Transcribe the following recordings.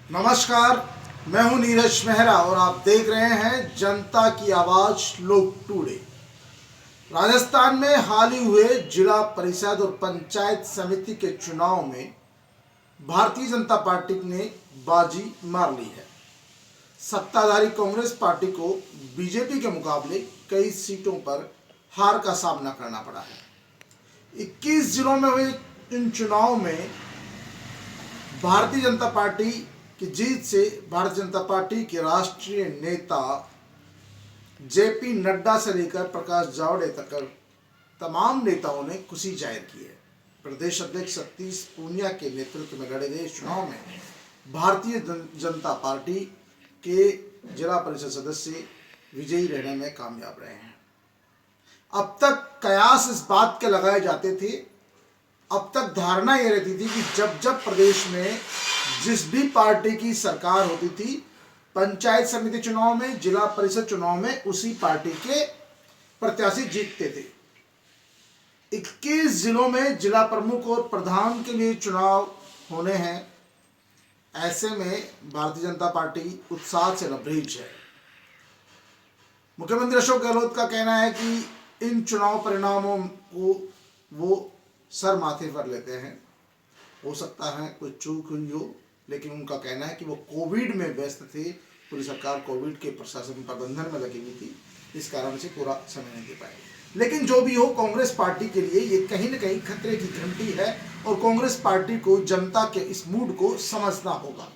नमस्कार, मैं हूं नीरज मेहरा और आप देख रहे हैं जनता की आवाज लोक टुडे। राजस्थान में हाल ही हुए जिला परिषद और पंचायत समिति के चुनाव में भारतीय जनता पार्टी ने बाजी मार ली है। सत्ताधारी कांग्रेस पार्टी को बीजेपी के मुकाबले कई सीटों पर हार का सामना करना पड़ा है। 21 जिलों में हुए इन चुनाव में भारतीय जनता पार्टी की जीत से भारतीय जनता पार्टी के राष्ट्रीय नेता जेपी नड्डा से लेकर प्रकाश जावड़ेकर तक तमाम नेताओं ने खुशी जाहिर की है। प्रदेश अध्यक्ष सतीश पूनिया के नेतृत्व में लड़े गए चुनाव में भारतीय जनता पार्टी के जिला परिषद सदस्य विजयी रहने में कामयाब रहे हैं। अब तक कयास इस बात के लगाए जाते थे, अब तक धारणा यह रहती थी कि जब जब प्रदेश में जिस भी पार्टी की सरकार होती थी, पंचायत समिति चुनाव में, जिला परिषद चुनाव में उसी पार्टी के प्रत्याशी जीतते थे। 21 जिलों में जिला प्रमुख और प्रधान के लिए चुनाव होने हैं। ऐसे में भारतीय जनता पार्टी उत्साह से लबरेज है। मुख्यमंत्री अशोक गहलोत का कहना है कि इन चुनाव परिणामों को वो सर माथे पर लेते हैं। हो सकता है कोई चूक हुई हो, लेकिन उनका कहना है कि वो कोविड में व्यस्त थे। पूरी सरकार कोविड के प्रशासन प्रबंधन में लगी हुई थी, इस कारण से पूरा समय नहीं दे पाए। लेकिन जो भी हो, कांग्रेस पार्टी के लिए ये कहीं न कहीं खतरे की घंटी है और कांग्रेस पार्टी को जनता के इस मूड को समझना होगा।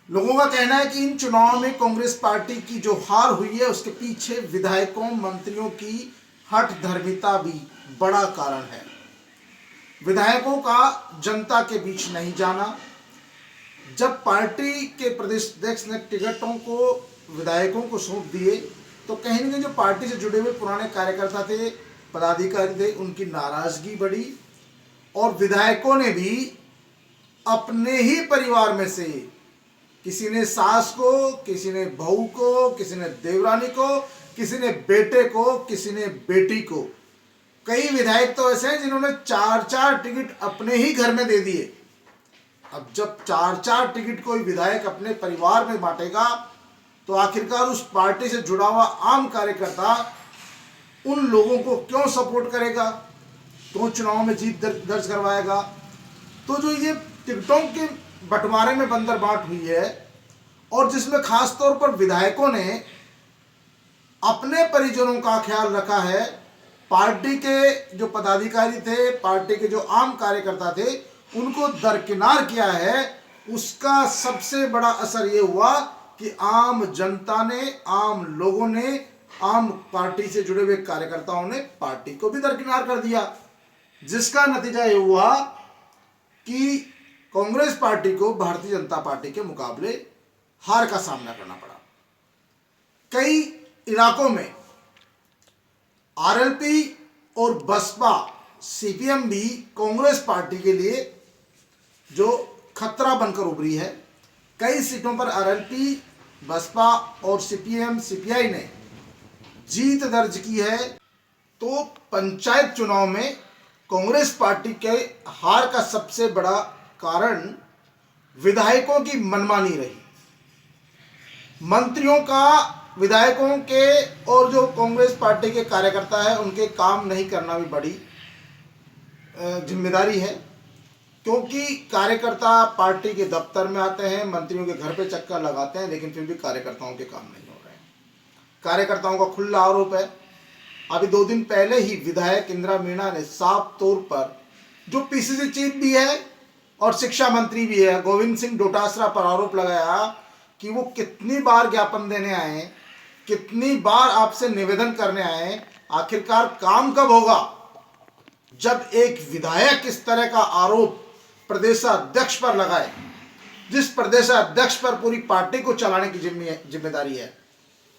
लोगों का कहना है कि इन चुनाव में कांग्रेस पार्टी की जो हार हुई है उसके पीछे विधायकों, मंत्रियों की हठ धर्मिता भी बड़ा कारण है। विधायकों का जनता के बीच नहीं जाना। जब पार्टी के प्रदेश अध्यक्ष ने टिकटों को विधायकों को सौंप दिए तो कहीं न कहीं जो पार्टी से जुड़े हुए पुराने कार्यकर्ता थे, पदाधिकारी थे, उनकी नाराजगी बढ़ी और विधायकों ने भी अपने ही परिवार में से किसी ने सास को, किसी ने बहू को, किसी ने देवरानी को, किसी ने बेटे को, किसी ने बेटी को। कई विधायक तो ऐसे हैं जिन्होंने 4-4 टिकट अपने ही घर में दे दिए। अब जब 4-4 टिकट कोई विधायक अपने परिवार में बांटेगा तो आखिरकार उस पार्टी से जुड़ा हुआ आम कार्यकर्ता उन लोगों को क्यों सपोर्ट करेगा, क्यों चुनाव में जीत दर्ज करवाएगा। तो जो ये टिकटों के बंटवारे में बंदर बांट हुई है और जिसमें खास तौर पर विधायकों ने अपने परिजनों का ख्याल रखा है, पार्टी के जो पदाधिकारी थे, पार्टी के जो आम कार्यकर्ता थे, उनको दरकिनार किया है, उसका सबसे बड़ा असर ये हुआ कि आम जनता ने, आम लोगों ने, आम पार्टी से जुड़े हुए कार्यकर्ताओं ने पार्टी को भी दरकिनार कर दिया, जिसका नतीजा ये हुआ कि कांग्रेस पार्टी को भारतीय जनता पार्टी के मुकाबले हार का सामना करना पड़ा। कई इलाकों में आरएलपी और बसपा, सीपीएम भी कांग्रेस पार्टी के लिए जो खतरा बनकर उभरी है। कई सीटों पर आरएलपी, बसपा और सीपीएम, सीपीआई ने जीत दर्ज की है। तो पंचायत चुनाव में कांग्रेस पार्टी के हार का सबसे बड़ा कारण विधायकों की मनमानी रही। मंत्रियों का, विधायकों के और जो कांग्रेस पार्टी के कार्यकर्ता है उनके काम नहीं करना भी बड़ी जिम्मेदारी है, क्योंकि कार्यकर्ता पार्टी के दफ्तर में आते हैं, मंत्रियों के घर पे चक्कर लगाते हैं, लेकिन फिर भी कार्यकर्ताओं के काम नहीं हो रहे हैं। कार्यकर्ताओं का खुला आरोप है। अभी 2 दिन पहले ही विधायक इंदिरा मीणा ने साफ तौर पर, जो पीसीसी चीफ भी है और शिक्षा मंत्री भी है, गोविंद सिंह डोटासरा पर आरोप लगाया कि वो कितनी बार ज्ञापन देने आए, कितनी बार आपसे निवेदन करने आए, आखिरकार काम कब होगा। जब एक विधायक इस तरह का आरोप प्रदेशाध्यक्ष पर लगाए, जिस प्रदेशाध्यक्ष पर पूरी पार्टी को चलाने की जिम्मेदारी है,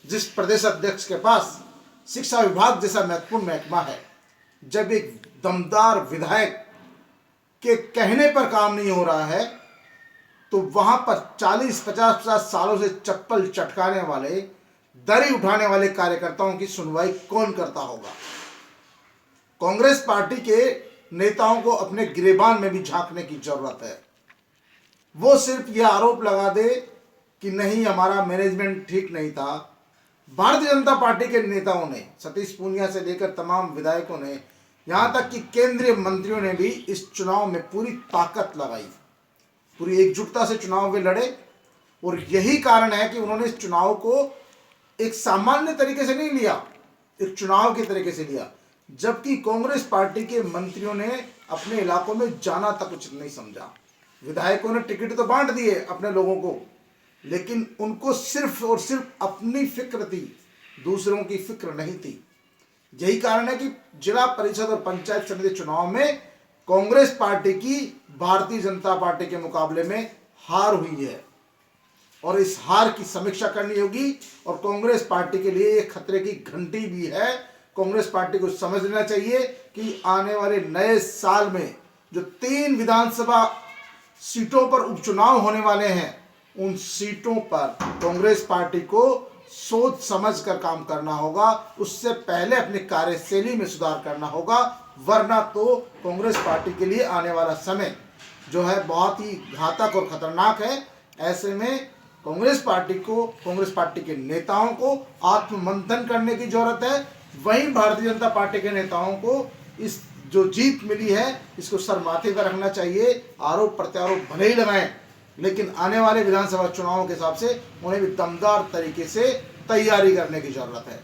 जिस प्रदेशाध्यक्ष के पास शिक्षा विभाग जैसा महत्वपूर्ण महकमा है, जब एक दमदार विधायक के कहने पर काम नहीं हो रहा है तो वहां पर 40-50 सालों से चप्पल चटकाने वाले, दरी उठाने वाले कार्यकर्ताओं की सुनवाई कौन करता होगा। कांग्रेस पार्टी के नेताओं को अपने गिरेबान में भी झांकने की जरूरत है। वो सिर्फ ये आरोप लगा दे कि नहीं हमारा मैनेजमेंट ठीक नहीं था। भारतीय जनता पार्टी के नेताओं ने, सतीश पूनिया से लेकर तमाम विधायकों ने, यहाँ तक कि केंद्रीय मंत्रियों ने भी इस चुनाव में पूरी ताकत लगाई, पूरी एकजुटता से चुनाव में लड़े। और यही कारण है कि उन्होंने इस चुनाव को एक सामान्य तरीके से नहीं लिया, एक चुनाव के तरीके से लिया। जबकि कांग्रेस पार्टी के मंत्रियों ने अपने इलाकों में जाना तक उचित नहीं समझा। विधायकों ने टिकट तो बांट दिए अपने लोगों को, लेकिन उनको सिर्फ और सिर्फ अपनी फिक्र थी, दूसरों की फिक्र नहीं थी। यही कारण है कि जिला परिषद और पंचायत समिति चुनाव में कांग्रेस पार्टी की भारतीय जनता पार्टी के मुकाबले में हार हुई है। और इस हार की समीक्षा करनी होगी और कांग्रेस पार्टी के लिए एक खतरे की घंटी भी है। कांग्रेस पार्टी को समझ लेना चाहिए कि आने वाले नए साल में जो 3 विधानसभा सीटों पर उपचुनाव होने वाले हैं, उन सीटों पर कांग्रेस पार्टी को सोच समझ कर काम करना होगा। उससे पहले अपनी कार्यशैली में सुधार करना होगा, वरना तो कांग्रेस पार्टी के लिए आने वाला समय जो है बहुत ही घातक और खतरनाक है। ऐसे में कांग्रेस पार्टी को, कांग्रेस पार्टी के नेताओं को आत्ममंथन करने की जरूरत है। वहीं भारतीय जनता पार्टी के नेताओं को इस जो जीत मिली है इसको सर माथे पर रखना चाहिए। आरोप प्रत्यारोप भले ही लगाएं, लेकिन आने वाले विधानसभा चुनावों के हिसाब से उन्हें भी दमदार तरीके से तैयारी करने की जरूरत है।